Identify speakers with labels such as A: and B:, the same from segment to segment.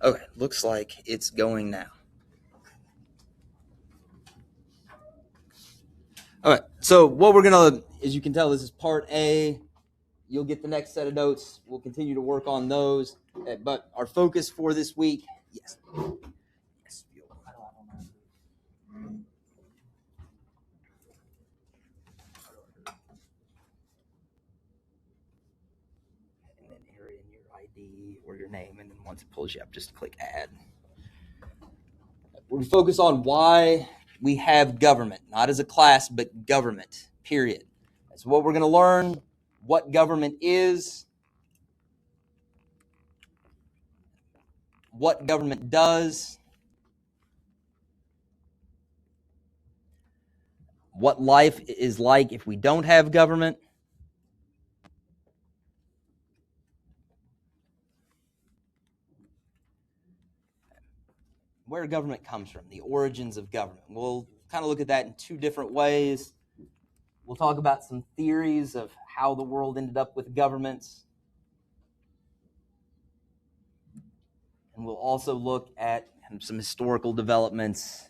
A: Okay, looks like it's going now. All right, so what we're gonna, as you can tell, this is part A. You'll get the next set of notes. We'll continue to work on those. But our focus for this week, yes. And then enter in your ID or your name, and then once it pulls you up, just click add. We focus on why we have government, not as a class, but government, period. That's what we're going to learn, what government is, what government does, what life is like if we don't have government, where government comes from, the origins of government. We'll kind of look at that in two different ways. We'll talk about some theories of how the world ended up with governments. And we'll also look at some historical developments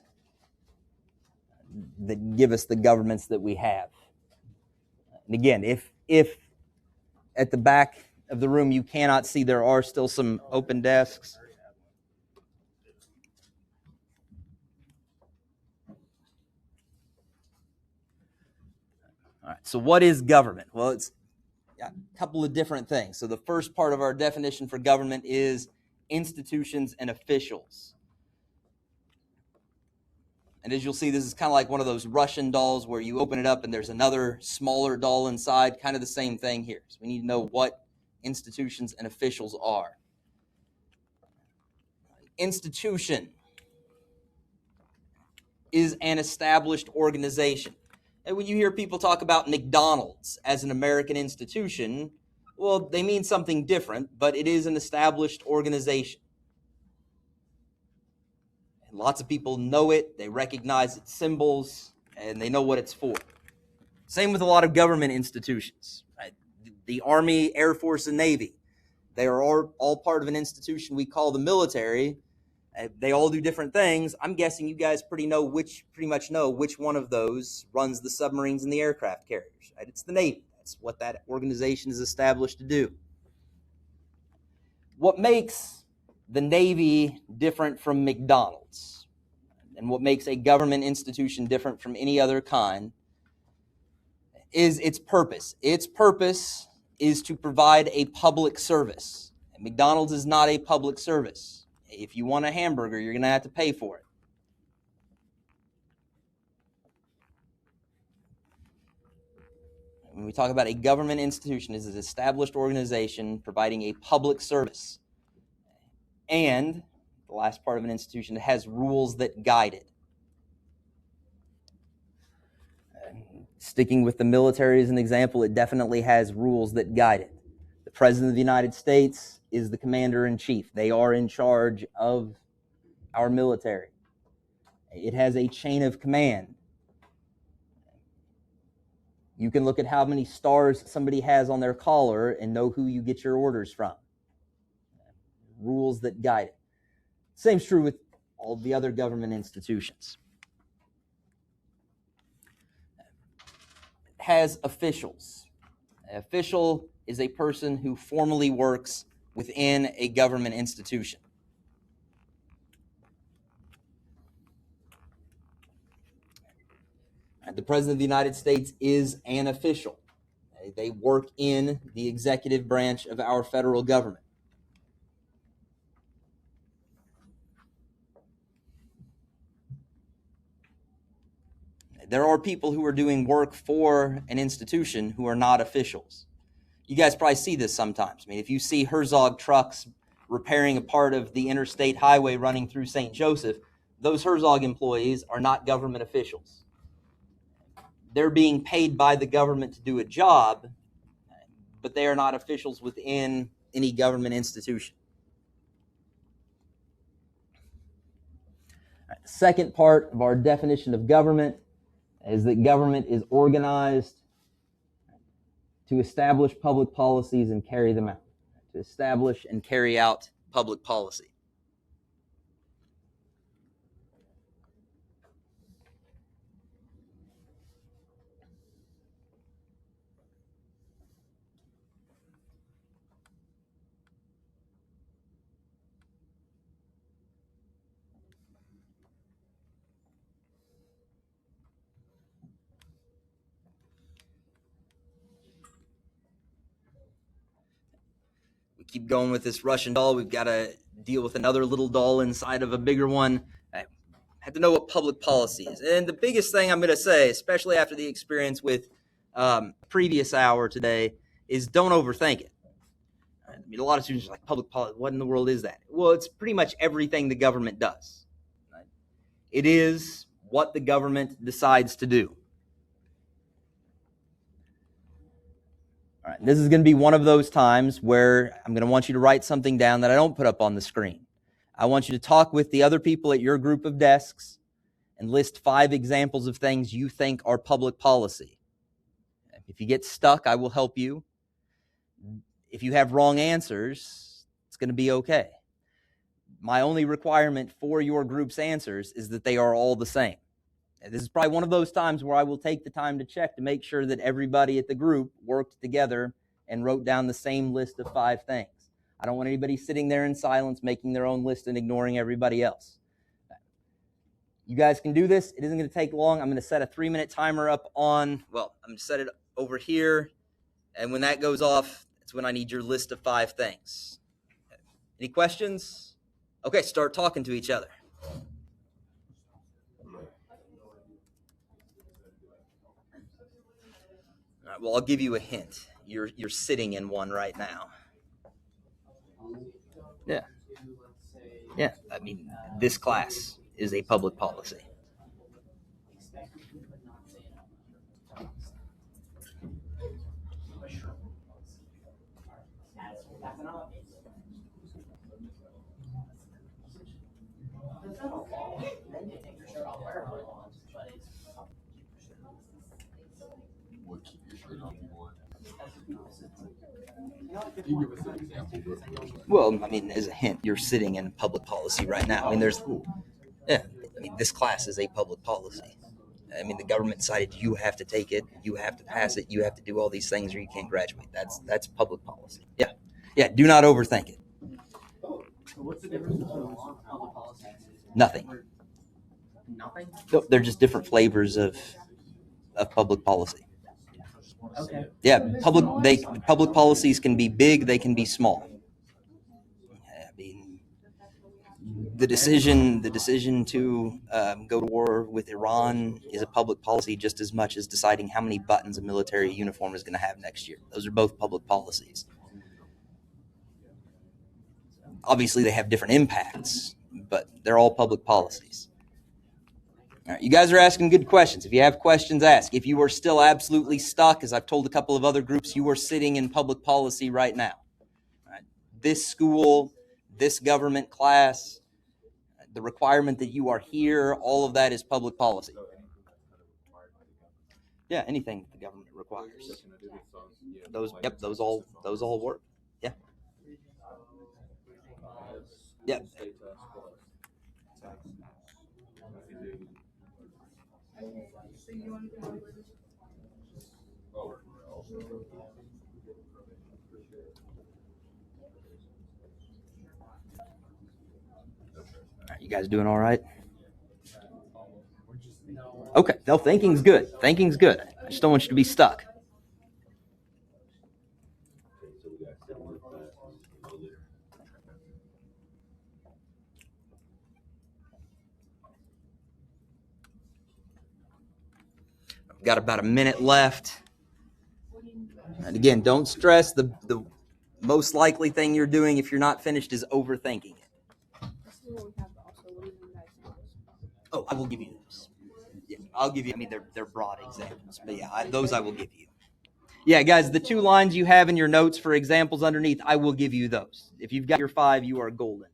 A: that give us the governments that we have. And again, if at the back of the room you cannot see, there are still some open desks. All right, so what is government? Well, it's a couple of different things. So the first part of our definition for government is institutions and officials. And as you'll see, this is kind of like one of those Russian dolls where you open it up and there's another smaller doll inside, kind of the same thing here. So we need to know what institutions and officials are. Institution is an established organization. And when you hear people talk about McDonald's as an American institution, well, they mean something different, but it is an established organization. And lots of people know it, they recognize its symbols, and they know what it's for. Same with a lot of government institutions. Right? The Army, Air Force, and Navy, they are all part of an institution we call the military. They all do different things. I'm guessing you guys pretty much know which one of those runs the submarines and the aircraft carriers. Right? It's the Navy. That's what that organization is established to do. What makes the Navy different from McDonald's, and what makes a government institution different from any other kind, is its purpose. Its purpose is to provide a public service. And McDonald's is not a public service. If you want a hamburger, you're going to have to pay for it. When we talk about a government institution, it's an established organization providing a public service. And the last part of an institution, it has rules that guide it. Sticking with the military as an example, it definitely has rules that guide it. The President of the United States is the commander-in-chief. They are in charge of our military. It has a chain of command. You can look at how many stars somebody has on their collar and know who you get your orders from. Rules that guide it. Same's true with all the other government institutions. It has officials. An official is a person who formally works within a government institution. The President of the United States is an official. They work in the executive branch of our federal government. There are people who are doing work for an institution who are not officials. You guys probably see this sometimes. I mean, if you see Herzog trucks repairing a part of the interstate highway running through St. Joseph, those Herzog employees are not government officials. They're being paid by the government to do a job, but they are not officials within any government institution. All right, the second part of our definition of government is that government is organized to establish public policies and carry them out. To establish and carry out public policy. keep going with this Russian doll. We've got to deal with another little doll inside of a bigger one. I have to know what public policy is. And the biggest thing I'm going to say, especially after the experience with previous hour today, is don't overthink it. I mean, a lot of students are like, public policy, what in the world is that? Well, it's pretty much everything the government does. Right? It is what the government decides to do. All right, this is going to be one of those times where I'm going to want you to write something down that I don't put up on the screen. I want you to talk with the other people at your group of desks and list 5 examples of things you think are public policy. If you get stuck, I will help you. If you have wrong answers, it's going to be okay. My only requirement for your group's answers is that they are all the same. And this is probably one of those times where I will take the time to check to make sure that everybody at the group worked together and wrote down the same list of 5 things. I don't want anybody sitting there in silence making their own list and ignoring everybody else. You guys can do this. It isn't going to take long. I'm going to set a 3-minute timer up on, well, I'm going to set it over here. And when that goes off, it's when I need your list of 5 things. Any questions? Okay, start talking to each other. All right, well, I'll give you a hint. You're sitting in one right now. Yeah. Yeah, I mean, this class is a public policy. Well, I mean, as a hint, you're sitting in public policy right now. I mean, this class is a public policy. I mean, the government decided you have to take it, you have to pass it, you have to do all these things or you can't graduate. That's public policy. Yeah. Yeah, do not overthink it.
B: So what's the difference between public policy?
A: Nothing.
B: Nothing?
A: No, they're just different flavors of public policy.
B: Okay.
A: Yeah, public policies can be big, they can be small. I mean, the decision to go to war with Iran is a public policy just as much as deciding how many buttons a military uniform is going to have next year. Those are both public policies. Obviously, they have different impacts, but they're all public policies. All right, you guys are asking good questions. If you have questions, ask. If you are still absolutely stuck, as I've told a couple of other groups, you are sitting in public policy right now. All right? This school, this government class, the requirement that you are here, all of that is public policy. Yeah, anything the government requires. Those all work. Yeah. Yeah. You guys doing all right? Okay. No, thinking's good. Thinking's good. I just don't want you to be stuck. I've got about a minute left. And again, don't stress. The most likely thing you're doing if you're not finished is overthinking it. Oh, I will give you those. Yeah, I'll give you. I mean, they're broad examples, but yeah, those I will give you. Yeah, guys, the 2 lines you have in your notes for examples underneath, I will give you those. If you've got your 5, you are golden.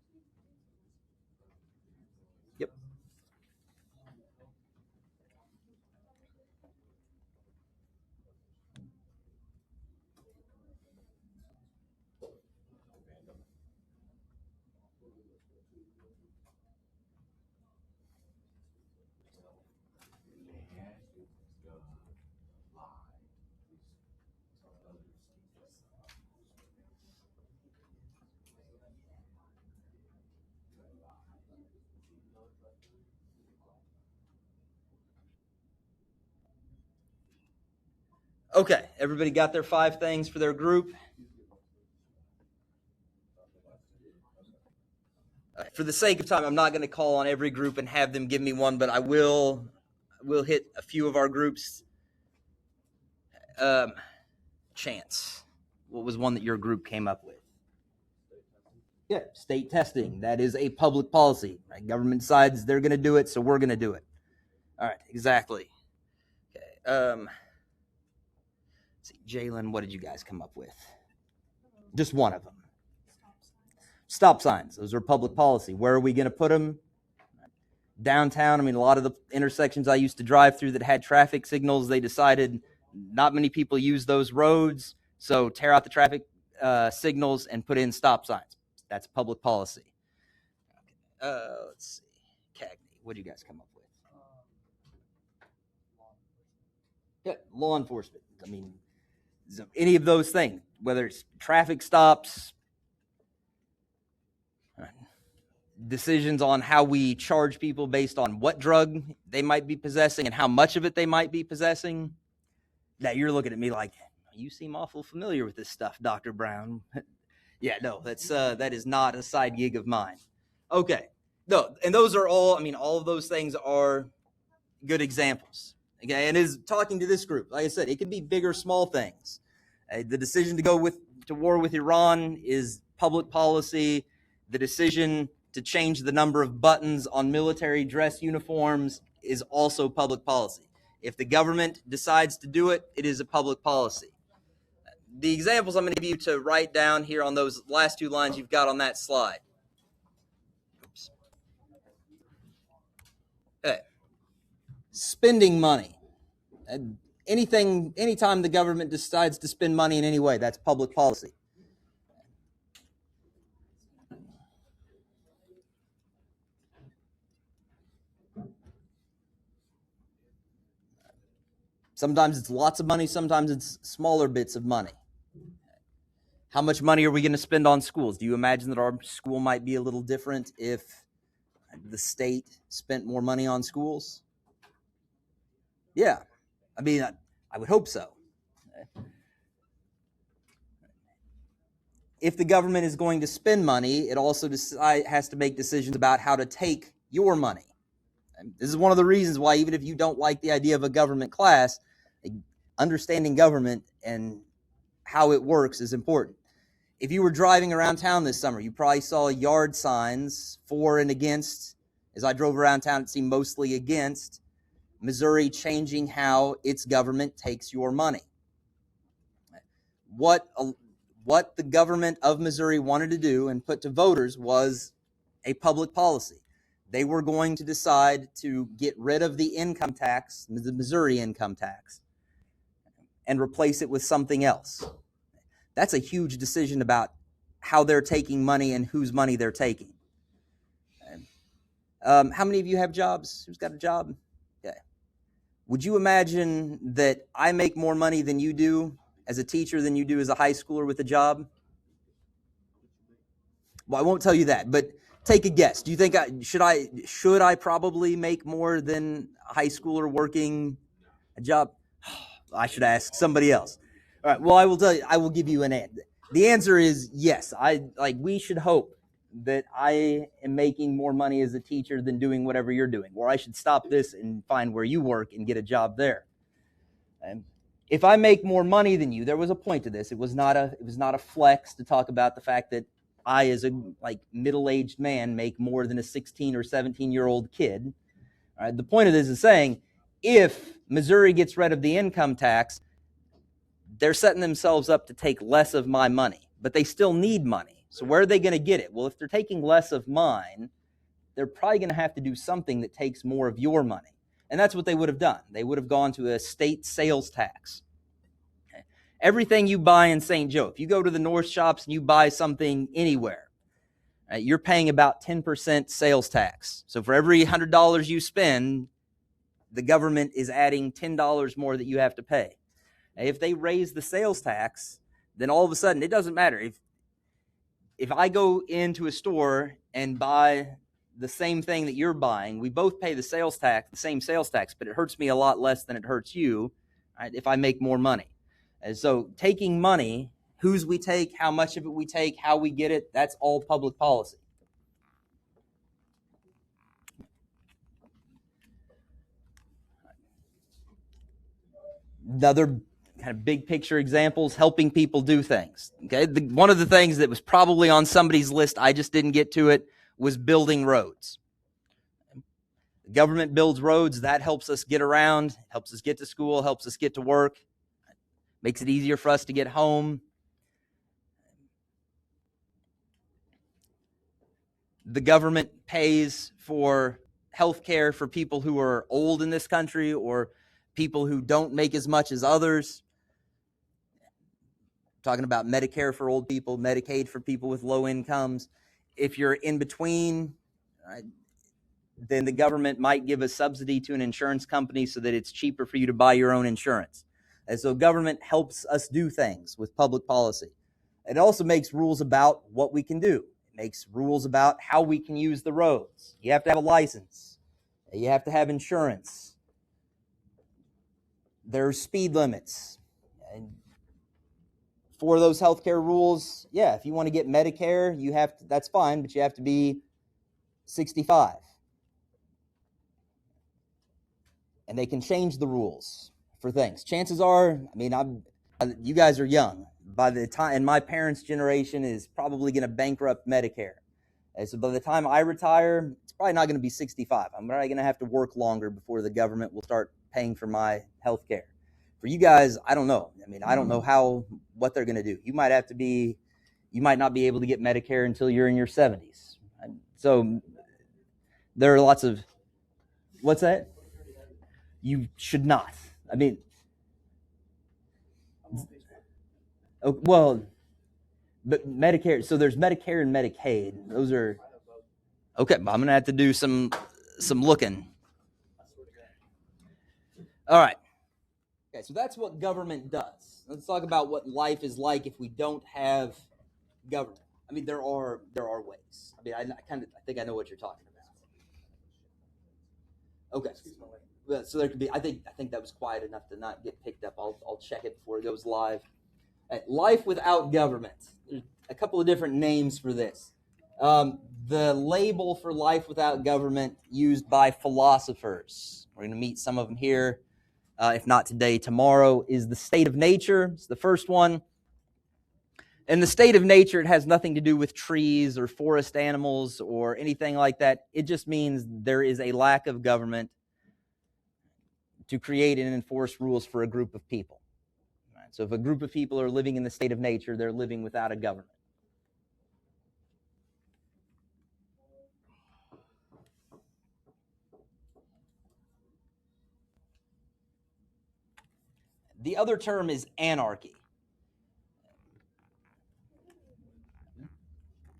A: Yep. Okay, everybody got their 5 things for their group? For the sake of time, I'm not going to call on every group and have them give me one, but I will hit a few of our groups. Chance, what was one that your group came up with? Yeah, state testing. That is a public policy. Right? Government decides they're going to do it, so we're going to do it. All right, exactly. Okay. Let's see, Jalen, what did you guys come up with? Just one of them. Stop signs. Those are public policy. Where are we going to put them? Downtown. I mean, a lot of the intersections I used to drive through that had traffic signals, they decided not many people use those roads, so tear out the traffic signals and put in stop signs. That's public policy. Let's see. Cagney, what do you guys come up with? Yeah, law enforcement. I mean, any of those things, whether it's traffic stops, decisions on how we charge people based on what drug they might be possessing and how much of it they might be possessing. Now you're looking at me like, you seem awful familiar with this stuff, Dr. Brown. Yeah, no, that is not a side gig of mine. Okay. No, and those are all, I mean, all of those things are good examples. Okay, and is talking to this group, like I said, it could be big or small things. The decision to go to war with Iran is public policy. The decision to change the number of buttons on military dress uniforms is also public policy. If the government decides to do it, it is a public policy. The examples I'm going to give you to write down here on those last two lines you've got on that slide. Oops. Okay. Spending money. Anytime the government decides to spend money in any way, that's public policy. Sometimes it's lots of money, sometimes it's smaller bits of money. How much money are we going to spend on schools? Do you imagine that our school might be a little different if the state spent more money on schools? Yeah. I mean, I would hope so. If the government is going to spend money, it also has to make decisions about how to take your money. And this is one of the reasons why, even if you don't like the idea of a government class, understanding government and how it works is important. If you were driving around town this summer, you probably saw yard signs for and against. As I drove around town, it seemed mostly against Missouri changing how its government takes your money. What the government of Missouri wanted to do and put to voters was a public policy. They were going to decide to get rid of the income tax, the Missouri income tax, and replace it with something else. That's a huge decision about how they're taking money and whose money they're taking. How many of you have jobs? Who's got a job? Okay. Would you imagine that I make more money than you do as a teacher than you do as a high schooler with a job? Well, I won't tell you that, but take a guess. Do you think should I probably make more than a high schooler working a job? I should ask somebody else. All right. Well, I will tell you. I will give you an answer. The answer is yes. We should hope that I am making more money as a teacher than doing whatever you're doing, or I should stop this and find where you work and get a job there. And if I make more money than you, there was a point to this. It was not a flex to talk about the fact that I, as a middle-aged man, make more than a 16 or 17-year-old kid. All right, the point of this is saying, if Missouri gets rid of the income tax, they're setting themselves up to take less of my money, but they still need money. So where are they going to get it? Well, if they're taking less of mine, they're probably going to have to do something that takes more of your money. And that's what they would have done. They would have gone to a state sales tax. Okay. Everything you buy in St. Joe, if you go to the North Shops and you buy something anywhere, right, you're paying about 10% sales tax. So for every $100 you spend, the government is adding $10 more that you have to pay. If they raise the sales tax, then all of a sudden, it doesn't matter. If I go into a store and buy the same thing that you're buying, we both pay the same sales tax, but it hurts me a lot less than it hurts you, right, if I make more money. And so taking money, whose we take, how much of it we take, how we get it, that's all public policy. Another kind of big picture examples, helping people do things. Okay, one of the things that was probably on somebody's list, I just didn't get to it, was building roads. The government builds roads, that helps us get around, helps us get to school, helps us get to work, makes it easier for us to get home. The government pays for health care for people who are old in this country or people who don't make as much as others. Talking about Medicare for old people, Medicaid for people with low incomes. If you're in between, then the government might give a subsidy to an insurance company so that it's cheaper for you to buy your own insurance. And so government helps us do things with public policy. It also makes rules about what we can do. It makes rules about how we can use the roads. You have to have a license. You have to have insurance. There's speed limits. And for those healthcare rules, yeah, if you want to get Medicare, you have to, that's fine, but you have to be 65. And they can change the rules for things. Chances are, you guys are young. By the time, and my parents' generation is probably going to bankrupt Medicare. And so by the time I retire, it's probably not going to be 65. I'm probably going to have to work longer before the government will start paying for my health care. For you guys, I don't know. I don't know what they're going to do. You might not be able to get Medicare until you're in your 70s. So there are lots of, what's that? You should not. Well, but Medicare, so there's Medicare and Medicaid. Those are, okay, I'm going to have to do some looking. All right. Okay, so that's what government does. Let's talk about what life is like if we don't have government. There are ways. I think I know what you're talking about. Okay. So there could be, I think that was quiet enough to not get picked up. I'll check it before it goes live. Life without government. There's a couple of different names for this. The label for life without government used by philosophers, we're going to meet some of them here, if not today, tomorrow, is the state of nature. It's the first one. In the state of nature, it has nothing to do with trees or forest animals or anything like that. It just means there is a lack of government to create and enforce rules for a group of people. So if a group of people are living in the state of nature, they're living without a government. The other term is anarchy.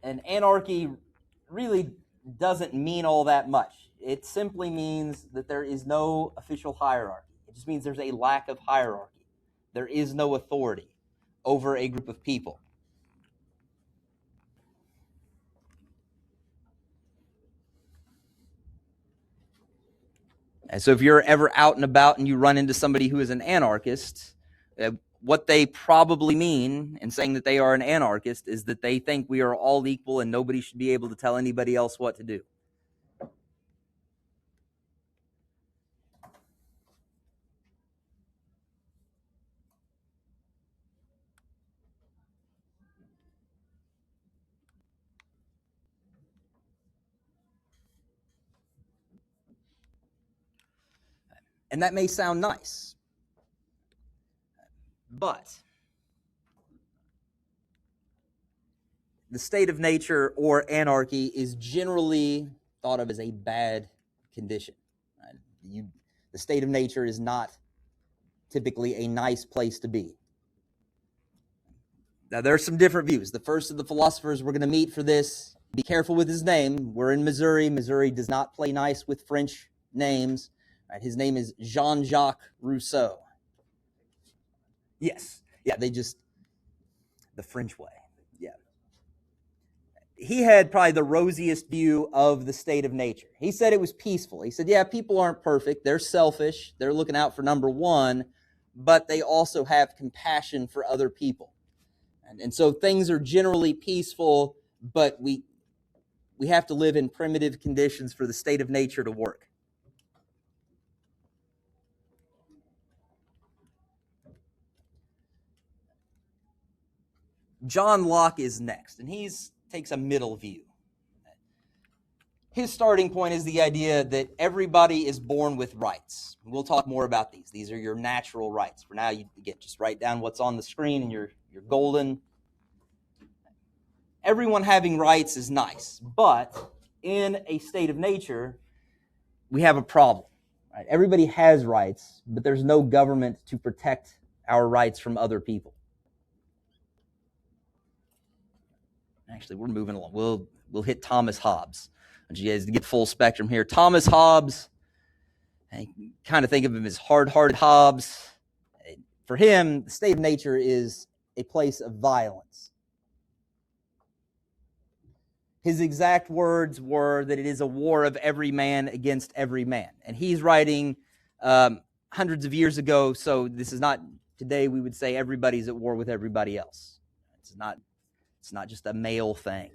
A: And anarchy really doesn't mean all that much. It simply means that there is no official hierarchy. It just means there's a lack of hierarchy. There is no authority over a group of people. And so if you're ever out and about and you run into somebody who is an anarchist, what they probably mean in saying that they are an anarchist is that they think we are all equal and nobody should be able to tell anybody else what to do. And that may sound nice, but the state of nature or anarchy is generally thought of as a bad condition. The state of nature is not typically a nice place to be. Now, there are some different views. The first of the philosophers we're going to meet for this, be careful with his name. We're in Missouri. Missouri does not play nice with French names. His name is Jean-Jacques Rousseau. Yes. Yeah, the French way. Yeah. He had probably the rosiest view of the state of nature. He said it was peaceful. He said, yeah, people aren't perfect. They're selfish. They're looking out for number one, but they also have compassion for other people. And so things are generally peaceful, but we have to live in primitive conditions for the state of nature to work. John Locke is next, and he takes a middle view. His starting point is the idea that everybody is born with rights. We'll talk more about these. These are your natural rights. For now, you get just write down what's on the screen, and you're golden. Everyone having rights is nice, but in a state of nature, we have a problem. Right? Everybody has rights, but there's no government to protect our rights from other people. Actually, we're moving along. We'll hit Thomas Hobbes. I want you guys to get full spectrum here. Thomas Hobbes, I kind of think of him as hard-hearted Hobbes. For him, the state of nature is a place of violence. His exact words were that it is a war of every man against every man. And he's writing hundreds of years ago, so this is not, today we would say everybody's at war with everybody else. It's not just a male thing.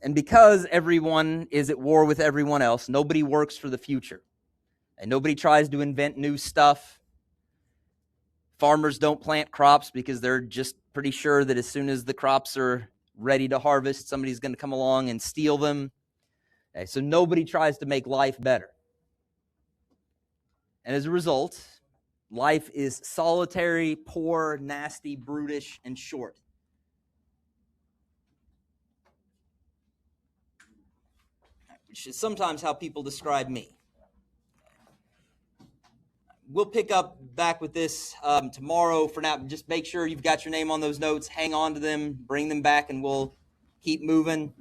A: And because everyone is at war with everyone else, nobody works for the future. And nobody tries to invent new stuff. Farmers don't plant crops because they're just pretty sure that as soon as the crops are ready to harvest, somebody's going to come along and steal them. Okay, so nobody tries to make life better. And as a result, life is solitary, poor, nasty, brutish, and short. Which is sometimes how people describe me. We'll pick up back with this tomorrow. For now, just make sure you've got your name on those notes. Hang on to them, bring them back, and we'll keep moving.